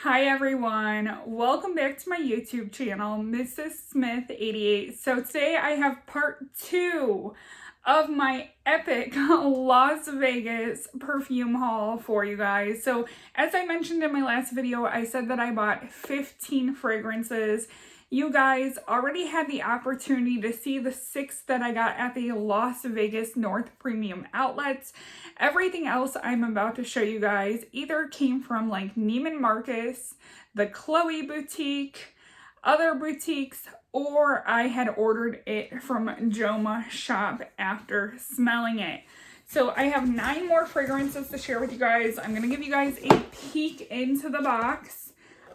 Hi everyone, welcome back to my YouTube channel, Mrs. Smith 88. So today I have part 2 of my epic Las Vegas perfume haul for you guys. So as I mentioned in my last video, I said that I bought 15 fragrances. You guys already had the opportunity to see the 6 that I got at the Las Vegas North Premium Outlets. Everything else I'm about to show you guys either came from like Neiman Marcus, the Chloe boutique, other boutiques, or I had ordered it from Joma shop after smelling it. So I have 9 more fragrances to share with you guys. I'm going to give you guys a peek into the box.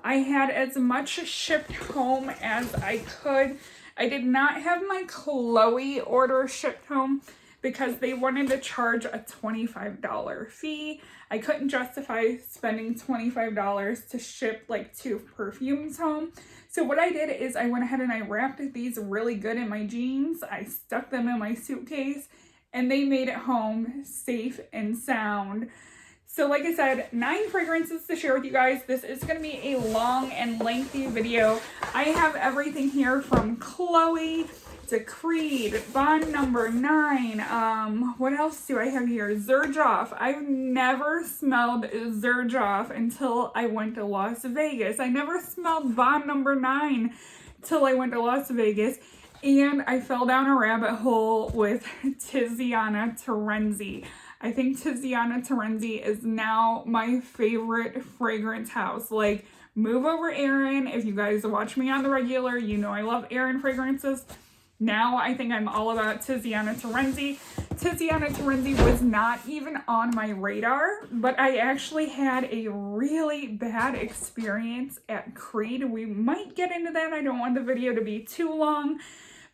I had as much shipped home as I could. I did not have my Chloe order shipped home because they wanted to charge a $25 fee. I couldn't justify spending $25 to ship like 2 perfumes home. So what I did is I went ahead and I wrapped these really good in my jeans. I stuck them in my suitcase and they made it home safe and sound. So like I said, 9 fragrances to share with you guys. This is going to be a long and lengthy video. I have everything here from Chloe to Creed, Bond number 9. What else do I have here? Xerjoff. I've never smelled Xerjoff until I went to Las Vegas. I never smelled Bond number 9 till I went to Las Vegas. And I fell down a rabbit hole with Tiziana Terenzi. I think Tiziana Terenzi is now my favorite fragrance house. Like, move over Erin. If you guys watch me on the regular, you know I love Erin fragrances. Now I think I'm all about Tiziana Terenzi. Tiziana Terenzi was not even on my radar, but I actually had a really bad experience at Creed. We might get into that. I don't want the video to be too long.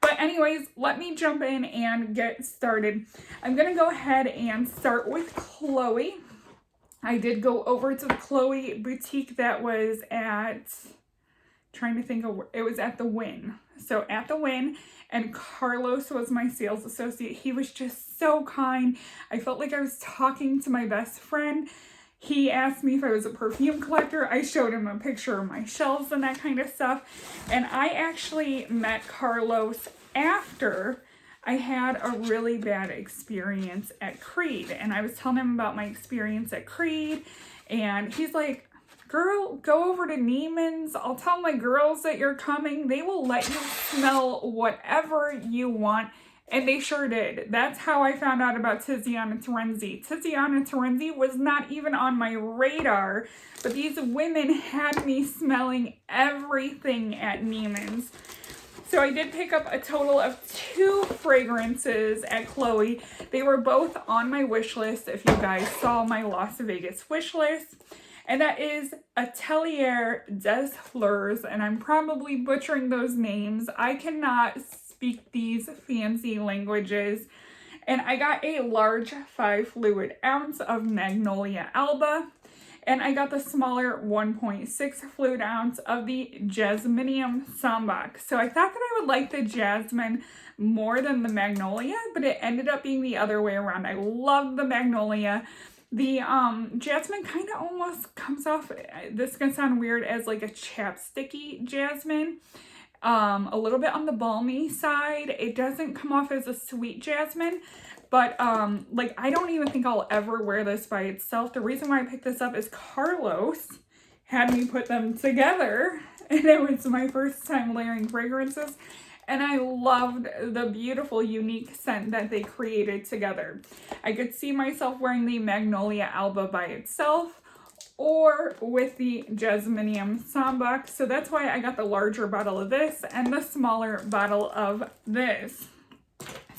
But anyways, let me jump in and get started. I'm going to go ahead and start with Chloe. I did go over to the Chloe boutique that was at, it was at the Wynn. So at the Wynn, and Carlos was my sales associate. He was just so kind. I felt like I was talking to my best friend. He asked me if I was a perfume collector. I showed him a picture of my shelves and that kind of stuff. And I actually met Carlos after I had a really bad experience at Creed. And I was telling him about my experience at Creed. And he's like, girl, go over to Neiman's. I'll tell my girls that you're coming. They will let you smell whatever you want. And they sure did. That's how I found out about Tiziana Terenzi. Tiziana Terenzi was not even on my radar, but these women had me smelling everything at Neiman's. So I did pick up a total of 2 fragrances at Chloe. They were both on my wish list if you guys saw my Las Vegas wish list. And that is Atelier des Fleurs, and I'm probably butchering those names. I cannot speak these fancy languages. And I got a large 5 fluid ounce of Magnolia Alba, and I got the smaller 1.6 fluid ounce of the Jasminium Sambac. So I thought that I would like the Jasmine more than the Magnolia, but it ended up being the other way around. I love the Magnolia. The jasmine kind of almost comes off, this is going to sound weird, as like a chapsticky jasmine. A little bit on the balmy side. It doesn't come off as a sweet jasmine, but like I don't even think I'll ever wear this by itself. The reason why I picked this up is Carlos had me put them together, and it was my first time layering fragrances. And I loved the beautiful, unique scent that they created together. I could see myself wearing the Magnolia Alba by itself or with the Jasminium Sambac. So that's why I got the larger bottle of this and the smaller bottle of this.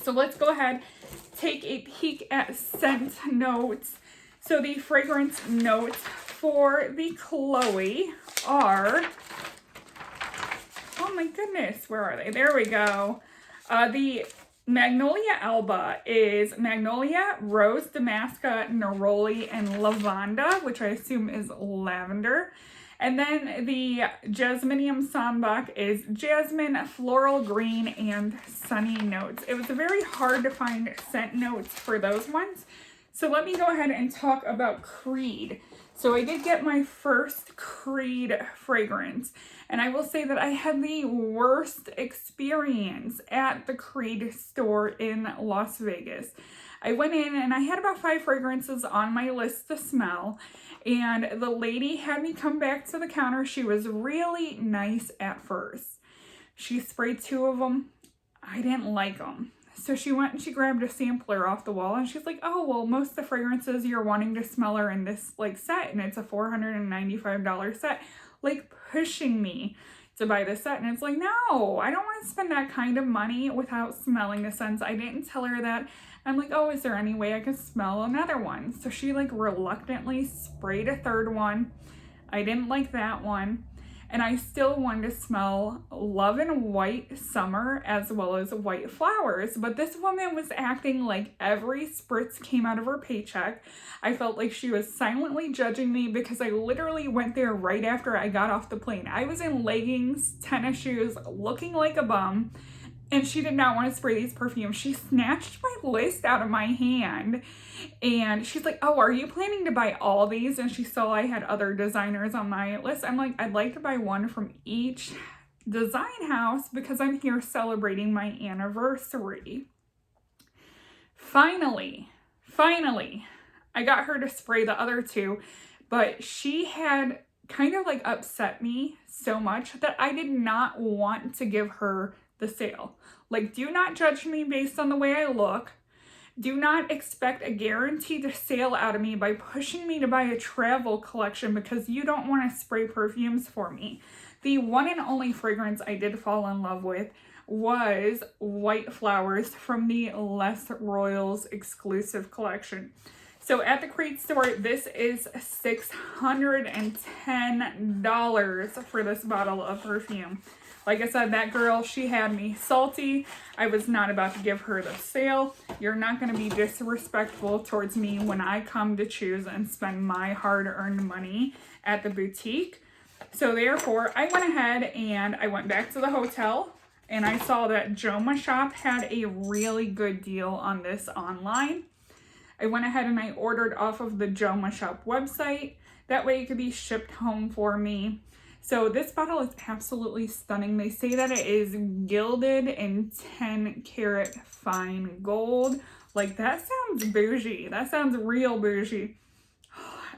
So let's go ahead, take a peek at scent notes. So the fragrance notes for the Chloe are... oh my goodness, where are they? There we go. The Magnolia Alba is Magnolia, Rose, Damasca, Neroli, and Lavanda, which I assume is lavender. And then the Jasminium Sambac is Jasmine, Floral Green, and Sunny notes. It was very hard to find scent notes for those ones. So let me go ahead and talk about Creed. So I did get my first Creed fragrance, and I will say that I had the worst experience at the Creed store in Las Vegas. I went in and I had about 5 fragrances on my list to smell, and the lady had me come back to the counter. She was really nice at first. She sprayed 2 of them. I didn't like them. So she went and she grabbed a sampler off the wall, and she's like, oh, well, most of the fragrances you're wanting to smell are in this like set, and it's a $495 set, like pushing me to buy this set. And it's like, no, I don't want to spend that kind of money without smelling the scents. I didn't tell her that. I'm like, oh, is there any way I can smell another one? So she like reluctantly sprayed a 3rd one. I didn't like that one. And I still wanted to smell Love and White Summer as well as White Flowers. But this woman was acting like every spritz came out of her paycheck. I felt like she was silently judging me because I literally went there right after I got off the plane. I was in leggings, tennis shoes, looking like a bum. And she did not want to spray these perfumes. She snatched my list out of my hand. And she's like, oh, are you planning to buy all these? And she saw I had other designers on my list. I'm like, I'd like to buy one from each design house because I'm here celebrating my anniversary. Finally, I got her to spray the other 2. But she had kind of like upset me so much that I did not want to give her the sale. Like, do not judge me based on the way I look. Do not expect a guaranteed sale out of me by pushing me to buy a travel collection because you don't want to spray perfumes for me. The one and only fragrance I did fall in love with was White Flowers from the Les Royals exclusive collection. So at the Creed store, this is $610 for this bottle of perfume. Like I said, that girl, she had me salty. I was not about to give her the sale. You're not going to be disrespectful towards me when I come to choose and spend my hard-earned money at the boutique. So therefore, I went ahead and I went back to the hotel, and I saw that Joma Shop had a really good deal on this online. I went ahead and I ordered off of the Joma Shop website. That way it could be shipped home for me. So this bottle is absolutely stunning. They say that it is gilded in 10 karat fine gold. Like, that sounds bougie. That sounds real bougie.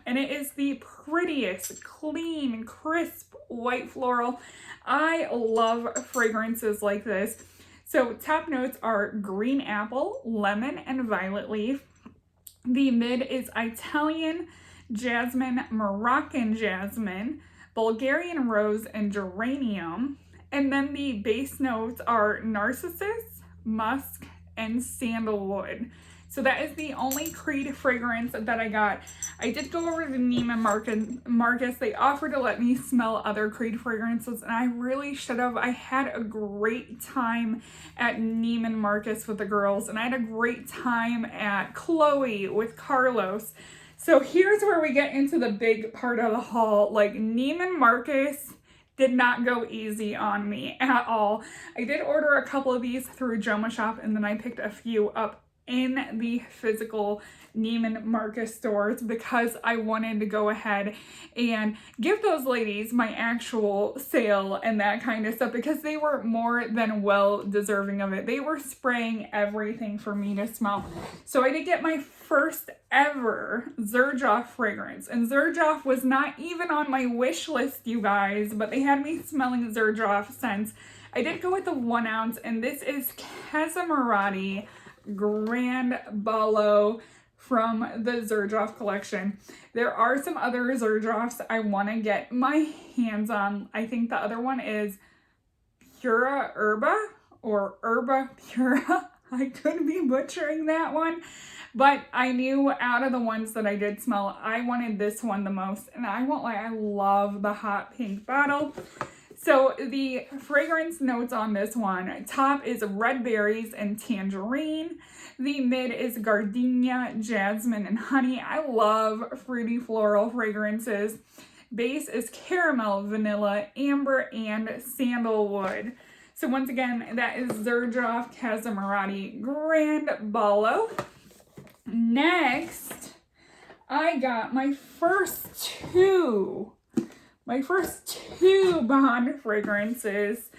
And it is the prettiest, clean, crisp white floral. I love fragrances like this. So top notes are green apple, lemon, and violet leaf. The mid is Italian jasmine, Moroccan jasmine, Bulgarian rose, and geranium. And then the base notes are narcissus, musk, and sandalwood. So that is the only Creed fragrance that I got. I did go over to Neiman Marcus. They offered to let me smell other Creed fragrances, and I really should have. I had a great time at Neiman Marcus with the girls, and I had a great time at Chloe with Carlos. So here's where we get into the big part of the haul. Like, Neiman Marcus did not go easy on me at all. I did order a couple of these through Joma Shop, and then I picked a few up in the physical Neiman Marcus stores because I wanted to go ahead and give those ladies my actual sale and that kind of stuff because they were more than well deserving of it. They were spraying everything for me to smell. So I did get my first ever Xerjoff fragrance, and Xerjoff was not even on my wish list, you guys, but they had me smelling Xerjoff scents. I did go with the 1 ounce, and this is Casapia Grand Ballo from the Xerjoff collection. There are some other Xerjoffs I want to get my hands on. I think the other one is Pura Herba or Herba Pura. I could be butchering that one, but I knew out of the ones that I did smell, I wanted this one the most, and I won't lie, I love the hot pink bottle. So the fragrance notes on this one, top is red berries and tangerine. The mid is gardenia, jasmine, and honey. I love fruity floral fragrances. Base is caramel, vanilla, amber, and sandalwood. So once again, that is Xerjoff Casapia Grand Ballo. Next, I got my first two Bond fragrances.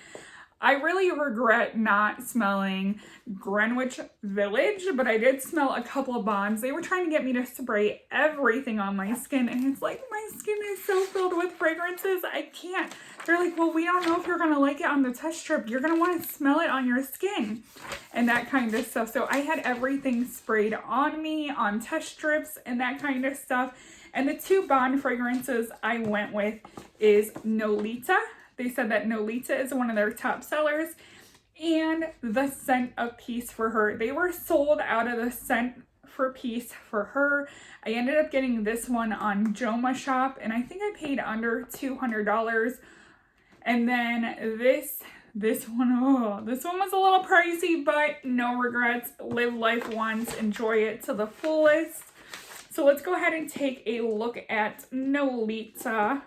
I really regret not smelling Greenwich Village, but I did smell a couple of Bonds. They were trying to get me to spray everything on my skin, and it's like, my skin is so filled with fragrances, I can't. They're like, well, we don't know if you're gonna like it on the test strip. You're gonna wanna smell it on your skin and that kind of stuff. So I had everything sprayed on me, on test strips and that kind of stuff. And the two Bond fragrances I went with is Nolita. They said that Nolita is one of their top sellers, and the Scent of Peace for Her. They were sold out of the Scent for Peace for Her. I ended up getting this one on Joma Shop, and I think I paid under $200. And then this one, this one was a little pricey, but no regrets. Live life once, enjoy it to the fullest. So let's go ahead and take a look at Nolita.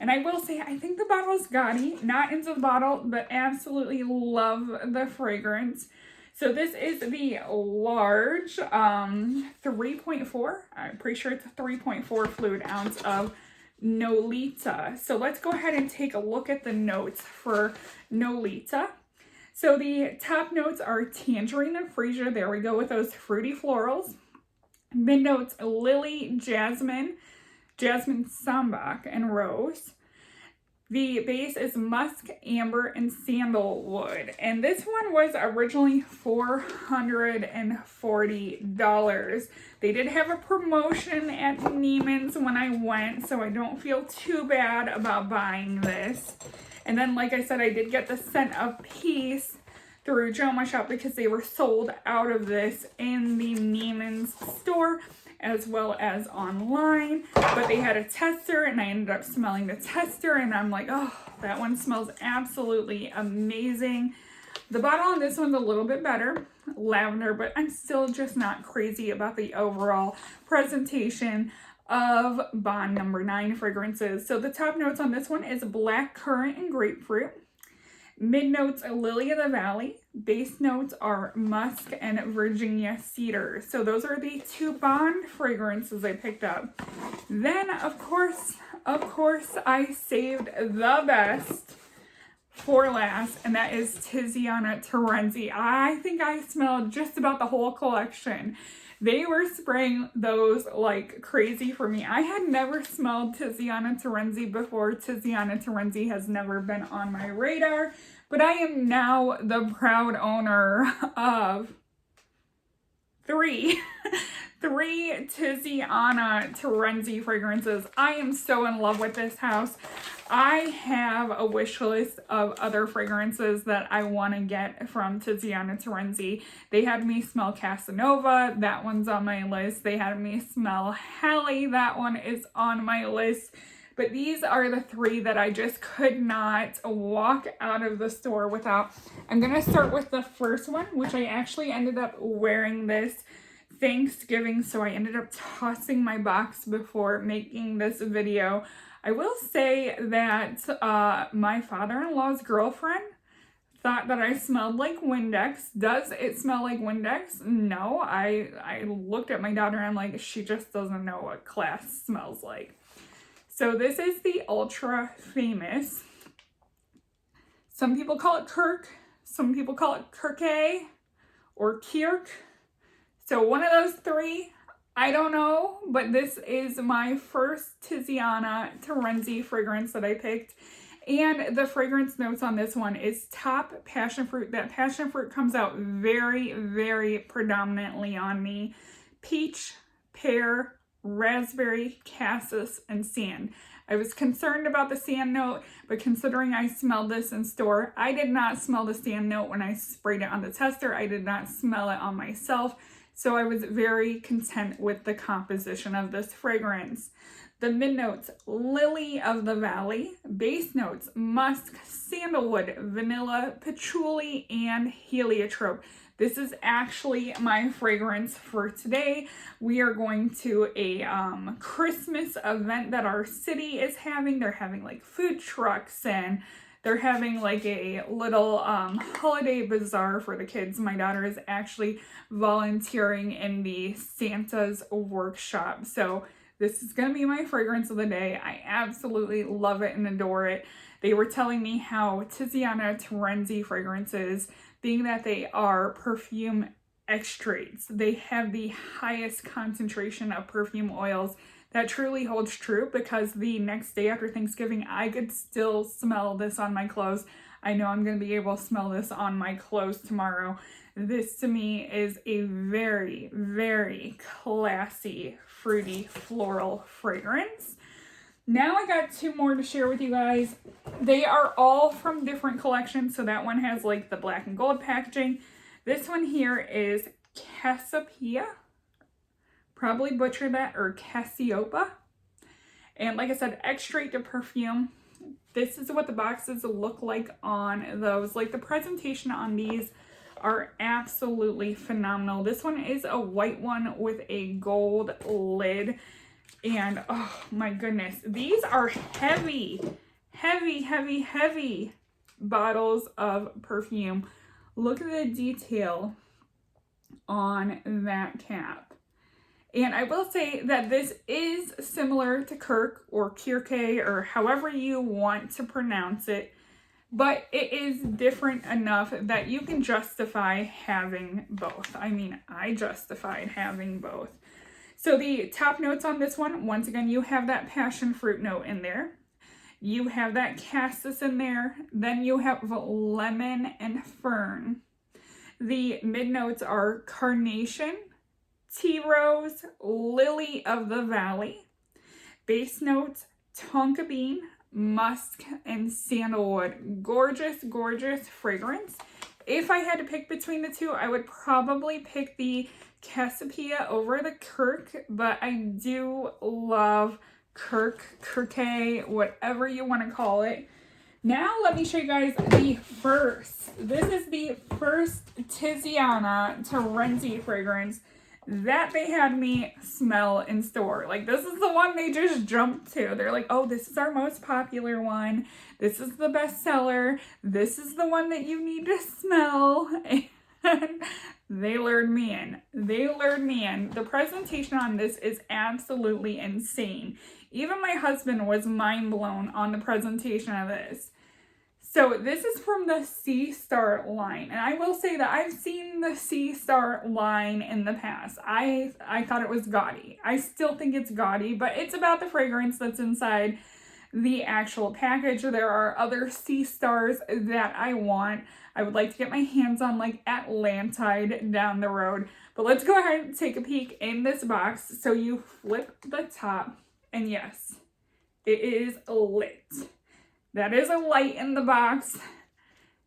And I will say, I think the bottle is gaudy, not into the bottle, but absolutely love the fragrance. So this is the large 3.4, I'm pretty sure it's a 3.4 fluid ounce of Nolita. So let's go ahead and take a look at the notes for Nolita. So the top notes are tangerine and freesia. There we go with those fruity florals. Mid notes, lily, jasmine sambac, and rose. The base is musk, amber, and sandalwood. And this one was originally $440. They did have a promotion at Neiman's when I went, so I don't feel too bad about buying this. And then, like I said, I did get the Scent of Peace through Joma Shop because they were sold out of this in the Neiman's store as well as online, but they had a tester and I ended up smelling the tester and I'm like, oh, that one smells absolutely amazing. The bottle on this one's a little bit better, lavender, but I'm still just not crazy about the overall presentation of Bond number 9 fragrances. So the top notes on this one is black currant and grapefruit. Mid notes, lily of the valley. Base notes are musk and Virginia cedar. So those are the two Bond fragrances I picked up. Then, of course, I saved the best for last, and that is Tiziana Terenzi. I think I smelled just about the whole collection. They were spraying those like crazy for me. I had never smelled Tiziana Terenzi before. Tiziana Terenzi has never been on my radar, but I am now the proud owner of three Tiziana Terenzi fragrances. I am so in love with this house. I have a wish list of other fragrances that I want to get from Tiziana Terenzi. They had me smell Casanova. That one's on my list. They had me smell Halle. That one is on my list. But these are the three that I just could not walk out of the store without. I'm going to start with the first one, which I actually ended up wearing this Thanksgiving, so I ended up tossing my box before making this video. I will say that my father-in-law's girlfriend thought that I smelled like Windex. Does it smell like Windex? No. I looked at my daughter and I'm like, she just doesn't know what class smells like. So this is the ultra famous. Some people call it Kirk. Some people call it Kirke or Kirk. So one of those three, I don't know, but this is my first Tiziana Terenzi fragrance that I picked. And the fragrance notes on this one is top passion fruit. That passion fruit comes out very, very predominantly on me. Peach, pear, raspberry, cassis, and sand. I was concerned about the sand note, but considering I smelled this in store, I did not smell the sand note when I sprayed it on the tester. I did not smell it on myself. So I was very content with the composition of this fragrance. The mid notes, lily of the valley. Base notes, musk, sandalwood, vanilla, patchouli, and heliotrope. This is actually my fragrance for today. We are going to a Christmas event that our city is having. They're having like food trucks and they're having like a little holiday bazaar for the kids. My daughter is actually volunteering in the Santa's workshop. So this is going to be my fragrance of the day. I absolutely love it and adore it. They were telling me how Tiziana Terenzi fragrances, being that they are perfume extracts, they have the highest concentration of perfume oils. That truly holds true, because the next day after Thanksgiving, I could still smell this on my clothes. I know I'm going to be able to smell this on my clothes tomorrow. This to me is a very, very classy, fruity, floral fragrance. Now I got two more to share with you guys. They are all from different collections. So that one has like the black and gold packaging. This one here is Casapia. Probably butchered that, or Cassiopa. And like I said, extrait de perfume. This is what the boxes look like on those. Like, the presentation on these are absolutely phenomenal. This one is a white one with a gold lid. And oh my goodness, these are heavy, heavy, heavy, heavy bottles of perfume. Look at the detail on that cap. And I will say that this is similar to Kirk or Kirke, or however you want to pronounce it, but it is different enough that you can justify having both. I mean, I justified having both. So the top notes on this one, once again, you have that passion fruit note in there. You have that cassis in there. Then you have lemon and fern. The mid notes are carnation, tea rose, lily of the valley. Base notes, tonka bean, musk, and sandalwood. Gorgeous, gorgeous fragrance. If I had to pick between the two, I would probably pick the Casapia over the Kirk, but I do love Kirke, whatever you want to call it. Now let me show you guys the first. This is the first Tiziana Terenzi fragrance that they had me smell in store. Like, this is the one they just jumped to. They're like, oh, this is our most popular one. This is the best seller. This is the one that you need to smell. And they lured me in. They lured me in. The presentation on this is absolutely insane. Even my husband was mind blown on the presentation of this. So this is from the Sea Star line. And I will say that I've seen the Sea Star line in the past. I thought it was gaudy. I still think it's gaudy, but it's about the fragrance that's inside the actual package. There are other Sea Stars that I want. I would like to get my hands on, like Atlantide down the road. But let's go ahead and take a peek in this box. So you flip the top, and yes, it is lit. That is a light in the box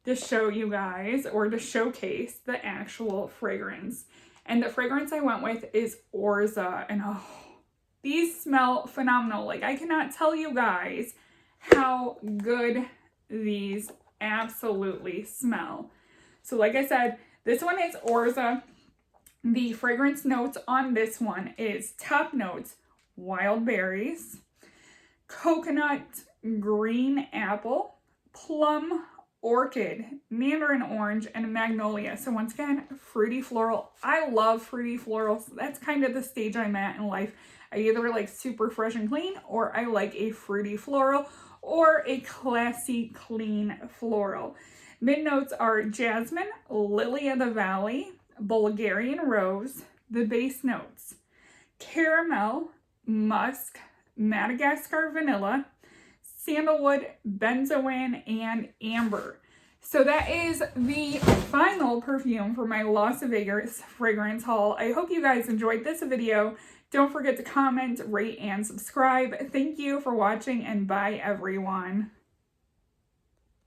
to show you guys, or to showcase the actual fragrance. And the fragrance I went with is Orza. And oh, these smell phenomenal. Like, I cannot tell you guys how good these absolutely smell. So like I said, this one is Orza. The fragrance notes on this one is top notes, wild berries, coconut, green apple, plum, orchid, mandarin orange, and magnolia. So once again, fruity floral. I love fruity florals. That's kind of the stage I'm at in life. I either like super fresh and clean, or I like a fruity floral, or a classy clean floral. Mid notes are jasmine, lily of the valley, Bulgarian rose. The base notes, caramel, musk, Madagascar vanilla, sandalwood, benzoin, and amber. So that is the final perfume for my Las Vegas fragrance haul. I hope you guys enjoyed this video. Don't forget to comment, rate, and subscribe. Thank you for watching, and bye everyone.